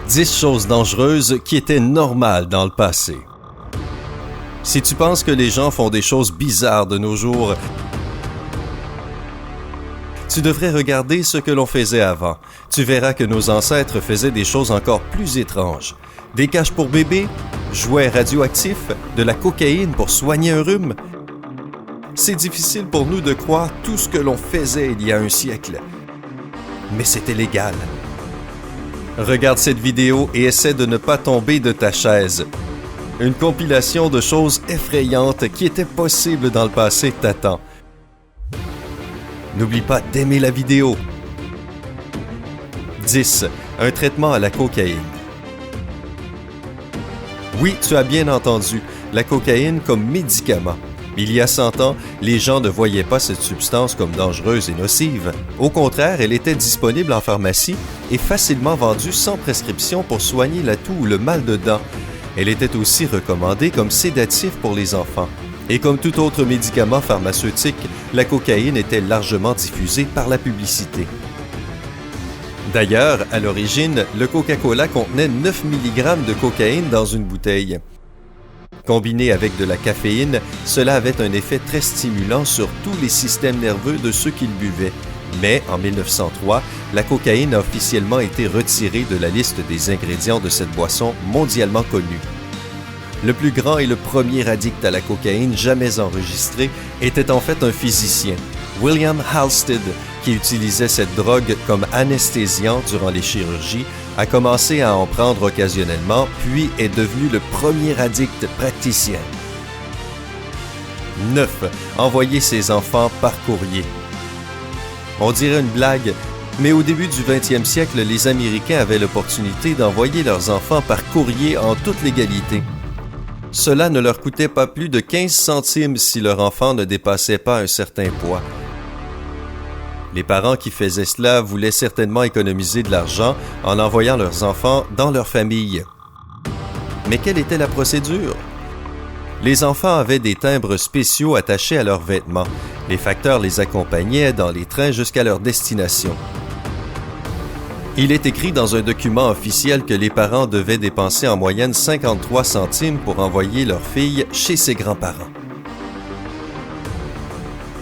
10 choses dangereuses qui étaient normales dans le passé. Si tu penses que les gens font des choses bizarres de nos jours, tu devrais regarder ce que l'on faisait avant. Tu verras que nos ancêtres faisaient des choses encore plus étranges. Des caches pour bébés, jouets radioactifs, de la cocaïne pour soigner un rhume. C'est difficile pour nous de croire tout ce que l'on faisait il y a un siècle. Mais c'était légal. Regarde cette vidéo et essaie de ne pas tomber de ta chaise. Une compilation de choses effrayantes qui étaient possibles dans le passé t'attend. N'oublie pas d'aimer la vidéo. 10. Un traitement à la cocaïne. Oui, tu as bien entendu, la cocaïne comme médicament. Il y a 100 ans, les gens ne voyaient pas cette substance comme dangereuse et nocive. Au contraire, elle était disponible en pharmacie et facilement vendue sans prescription pour soigner la toux ou le mal de dents. Elle était aussi recommandée comme sédatif pour les enfants. Et comme tout autre médicament pharmaceutique, la cocaïne était largement diffusée par la publicité. D'ailleurs, à l'origine, le Coca-Cola contenait 9 mg de cocaïne dans une bouteille. Combiné avec de la caféine, cela avait un effet très stimulant sur tous les systèmes nerveux de ceux qui le buvaient. Mais en 1903, la cocaïne a officiellement été retirée de la liste des ingrédients de cette boisson mondialement connue. Le plus grand et le premier addict à la cocaïne jamais enregistré était en fait un physicien, William Halsted, qui utilisait cette drogue comme anesthésiant durant les chirurgies, a commencé à en prendre occasionnellement, puis est devenu le premier addict praticien. 9. Envoyer ses enfants par courrier. On dirait une blague, mais au début du 20e siècle, les Américains avaient l'opportunité d'envoyer leurs enfants par courrier en toute légalité. Cela ne leur coûtait pas plus de 15 centimes si leur enfant ne dépassait pas un certain poids. Les parents qui faisaient cela voulaient certainement économiser de l'argent en envoyant leurs enfants dans leur famille. Mais quelle était la procédure? Les enfants avaient des timbres spéciaux attachés à leurs vêtements. Les facteurs les accompagnaient dans les trains jusqu'à leur destination. Il est écrit dans un document officiel que les parents devaient dépenser en moyenne 53 centimes pour envoyer leur fille chez ses grands-parents.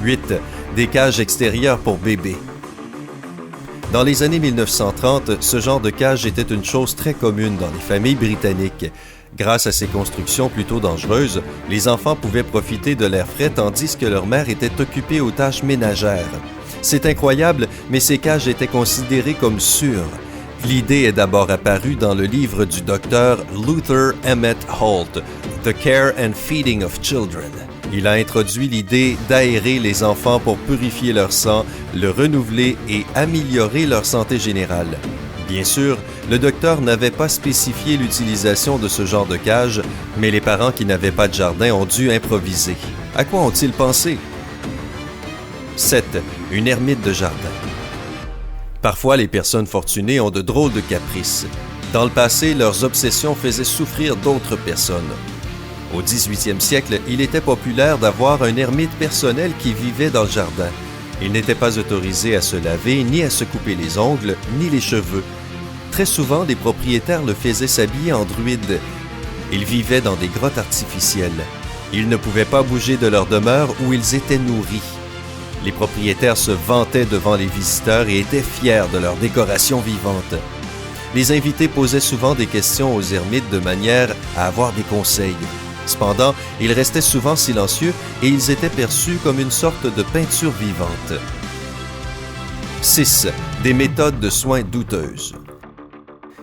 8. Des cages extérieures pour bébés. Dans les années 1930, ce genre de cage était une chose très commune dans les familles britanniques. Grâce à ces constructions plutôt dangereuses, les enfants pouvaient profiter de l'air frais tandis que leur mère était occupée aux tâches ménagères. C'est incroyable, mais ces cages étaient considérées comme sûres. L'idée est d'abord apparue dans le livre du docteur Luther Emmett Holt, The Care and Feeding of Children. Il a introduit l'idée d'aérer les enfants pour purifier leur sang, le renouveler et améliorer leur santé générale. Bien sûr, le docteur n'avait pas spécifié l'utilisation de ce genre de cage, mais les parents qui n'avaient pas de jardin ont dû improviser. À quoi ont-ils pensé? 7. Une ermite de jardin. Parfois, les personnes fortunées ont de drôles de caprices. Dans le passé, leurs obsessions faisaient souffrir d'autres personnes. Au 18e siècle, il était populaire d'avoir un ermite personnel qui vivait dans le jardin. Il n'était pas autorisé à se laver, ni à se couper les ongles, ni les cheveux. Très souvent, les propriétaires le faisaient s'habiller en druide. Ils vivaient dans des grottes artificielles. Ils ne pouvaient pas bouger de leur demeure où ils étaient nourris. Les propriétaires se vantaient devant les visiteurs et étaient fiers de leur décoration vivante. Les invités posaient souvent des questions aux ermites de manière à avoir des conseils. Cependant, ils restaient souvent silencieux et ils étaient perçus comme une sorte de peinture vivante. 6. Des méthodes de soins douteuses.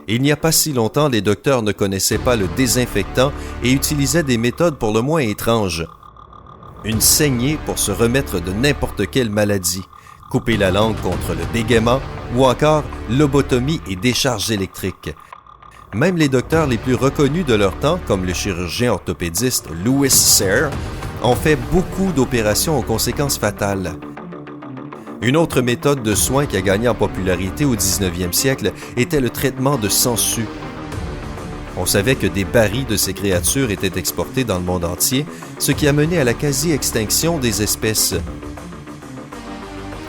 Il n'y a pas si longtemps, les docteurs ne connaissaient pas le désinfectant et utilisaient des méthodes pour le moins étranges. Une saignée pour se remettre de n'importe quelle maladie, couper la langue contre le bégaiement ou encore lobotomie et décharge électrique. Même les docteurs les plus reconnus de leur temps, comme le chirurgien orthopédiste Louis Cyr, ont fait beaucoup d'opérations aux conséquences fatales. Une autre méthode de soins qui a gagné en popularité au 19e siècle était le traitement de sangsues. On savait que des barils de ces créatures étaient exportés dans le monde entier, ce qui a mené à la quasi-extinction des espèces.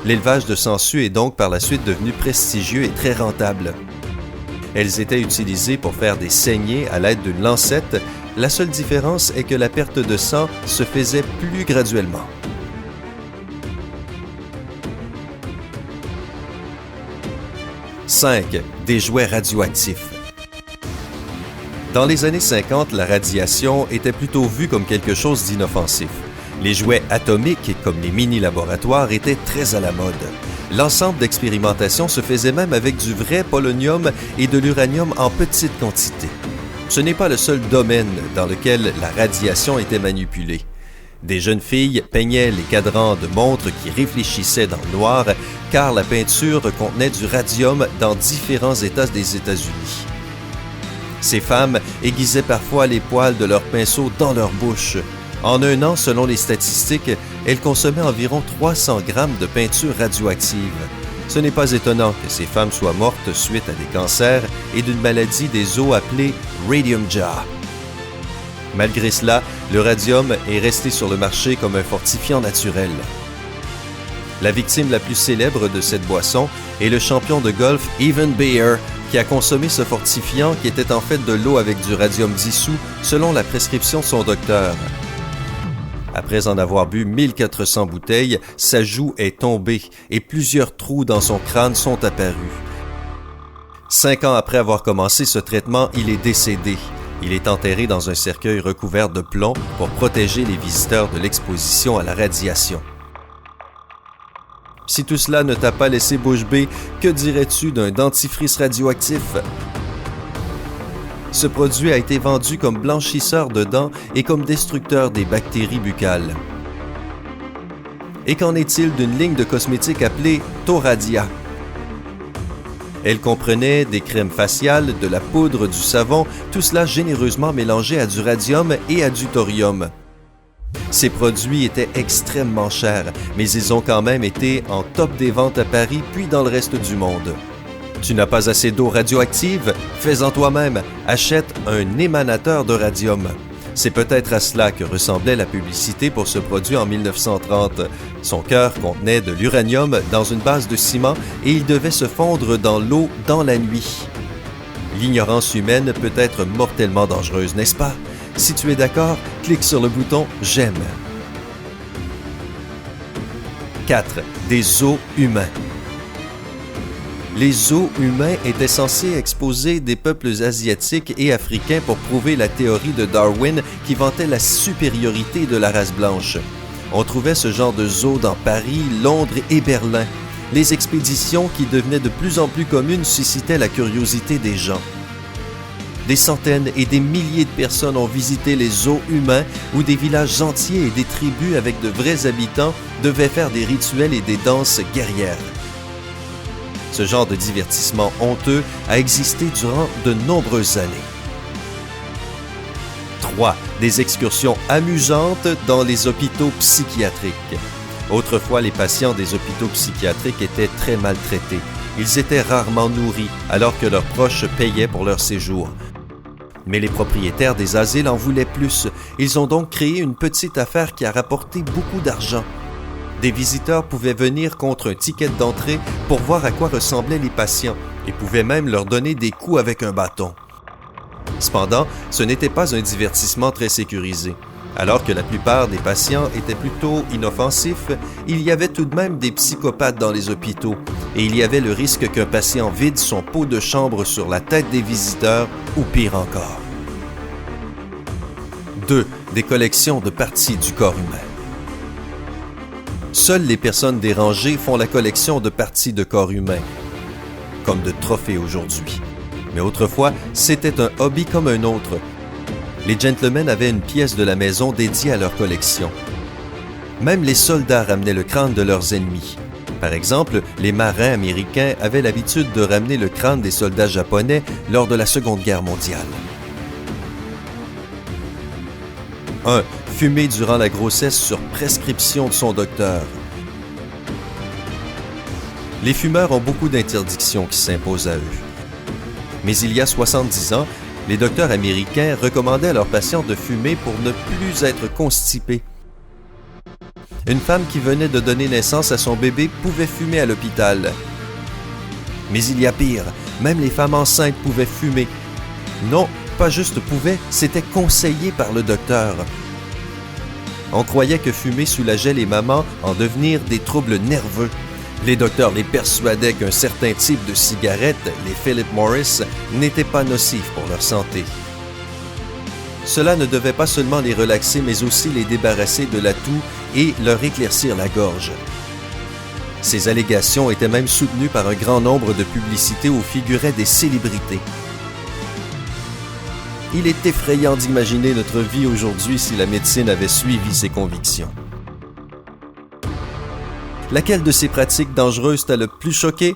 L'élevage de sangsues est donc par la suite devenu prestigieux et très rentable. Elles étaient utilisées pour faire des saignées à l'aide d'une lancette. La seule différence est que la perte de sang se faisait plus graduellement. « 5. Des jouets radioactifs. Dans les années 50, la radiation était plutôt vue comme quelque chose d'inoffensif. Les jouets atomiques, comme les mini-laboratoires, étaient très à la mode. L'ensemble d'expérimentations se faisait même avec du vrai polonium et de l'uranium en petite quantité. Ce n'est pas le seul domaine dans lequel la radiation était manipulée. Des jeunes filles peignaient les cadrans de montres qui réfléchissaient dans le noir, car la peinture contenait du radium dans différents États des États-Unis. Ces femmes aiguisaient parfois les poils de leurs pinceaux dans leur bouche. En un an, selon les statistiques, elles consommaient environ 300 grammes de peinture radioactive. Ce n'est pas étonnant que ces femmes soient mortes suite à des cancers et d'une maladie des os appelée Radium Jaw. Malgré cela, le radium est resté sur le marché comme un fortifiant naturel. La victime la plus célèbre de cette boisson est le champion de golf Evan Beyer, qui a consommé ce fortifiant qui était en fait de l'eau avec du radium dissous selon la prescription de son docteur. Après en avoir bu 1400 bouteilles, sa joue est tombée et plusieurs trous dans son crâne sont apparus. 5 ans après avoir commencé ce traitement, il est décédé. Il est enterré dans un cercueil recouvert de plomb pour protéger les visiteurs de l'exposition à la radiation. Si tout cela ne t'a pas laissé bouche bée, que dirais-tu d'un dentifrice radioactif? Ce produit a été vendu comme blanchisseur de dents et comme destructeur des bactéries buccales. Et qu'en est-il d'une ligne de cosmétiques appelée Thoradia? Elle comprenait des crèmes faciales, de la poudre, du savon, tout cela généreusement mélangé à du radium et à du thorium. Ces produits étaient extrêmement chers, mais ils ont quand même été en top des ventes à Paris puis dans le reste du monde. Tu n'as pas assez d'eau radioactive? Fais-en toi-même. Achète un émanateur de radium. C'est peut-être à cela que ressemblait la publicité pour ce produit en 1930. Son cœur contenait de l'uranium dans une base de ciment et il devait se fondre dans l'eau dans la nuit. L'ignorance humaine peut être mortellement dangereuse, n'est-ce pas? Si tu es d'accord, clique sur le bouton « J'aime ». 4. Des os humains. Les os humains étaient censés exposer des peuples asiatiques et africains pour prouver la théorie de Darwin qui vantait la supériorité de la race blanche. On trouvait ce genre de zoos dans Paris, Londres et Berlin. Les expéditions qui devenaient de plus en plus communes suscitaient la curiosité des gens. Des centaines et des milliers de personnes ont visité les zoos humains où des villages entiers et des tribus avec de vrais habitants devaient faire des rituels et des danses guerrières. Ce genre de divertissement honteux a existé durant de nombreuses années. 3. Des excursions amusantes dans les hôpitaux psychiatriques. Autrefois, les patients des hôpitaux psychiatriques étaient très maltraités. Ils étaient rarement nourris, alors que leurs proches payaient pour leur séjour. Mais les propriétaires des asiles en voulaient plus. Ils ont donc créé une petite affaire qui a rapporté beaucoup d'argent. Des visiteurs pouvaient venir contre un ticket d'entrée pour voir à quoi ressemblaient les patients et pouvaient même leur donner des coups avec un bâton. Cependant, ce n'était pas un divertissement très sécurisé. Alors que la plupart des patients étaient plutôt inoffensifs, il y avait tout de même des psychopathes dans les hôpitaux et il y avait le risque qu'un patient vide son pot de chambre sur la tête des visiteurs ou pire encore. 2. Des collections de parties du corps humain. Seules les personnes dérangées font la collection de parties de corps humain, comme de trophées aujourd'hui. Mais autrefois, c'était un hobby comme un autre. Les gentlemen avaient une pièce de la maison dédiée à leur collection. Même les soldats ramenaient le crâne de leurs ennemis. Par exemple, les marins américains avaient l'habitude de ramener le crâne des soldats japonais lors de la Seconde Guerre mondiale. 1. Fumer durant la grossesse sur prescription de son docteur. Les fumeurs ont beaucoup d'interdictions qui s'imposent à eux. Mais il y a 70 ans, les docteurs américains recommandaient à leurs patients de fumer pour ne plus être constipés. Une femme qui venait de donner naissance à son bébé pouvait fumer à l'hôpital. Mais il y a pire, Même les femmes enceintes pouvaient fumer. Non, pas juste pouvaient, c'était conseillé par le docteur. On croyait que fumer soulageait les mamans en devenir des troubles nerveux. Les docteurs les persuadaient qu'un certain type de cigarette, les Philip Morris, n'était pas nocif pour leur santé. Cela ne devait pas seulement les relaxer, mais aussi les débarrasser de la toux et leur éclaircir la gorge. Ces allégations étaient même soutenues par un grand nombre de publicités où figuraient des célébrités. Il est effrayant d'imaginer notre vie aujourd'hui si la médecine avait suivi ses convictions. Laquelle de ces pratiques dangereuses t'a le plus choqué?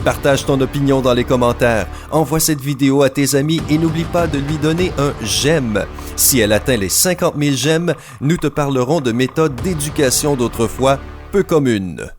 Partage ton opinion dans les commentaires, envoie cette vidéo à tes amis et n'oublie pas de lui donner un j'aime. Si elle atteint les 50 000 j'aime, nous te parlerons de méthodes d'éducation d'autrefois peu communes.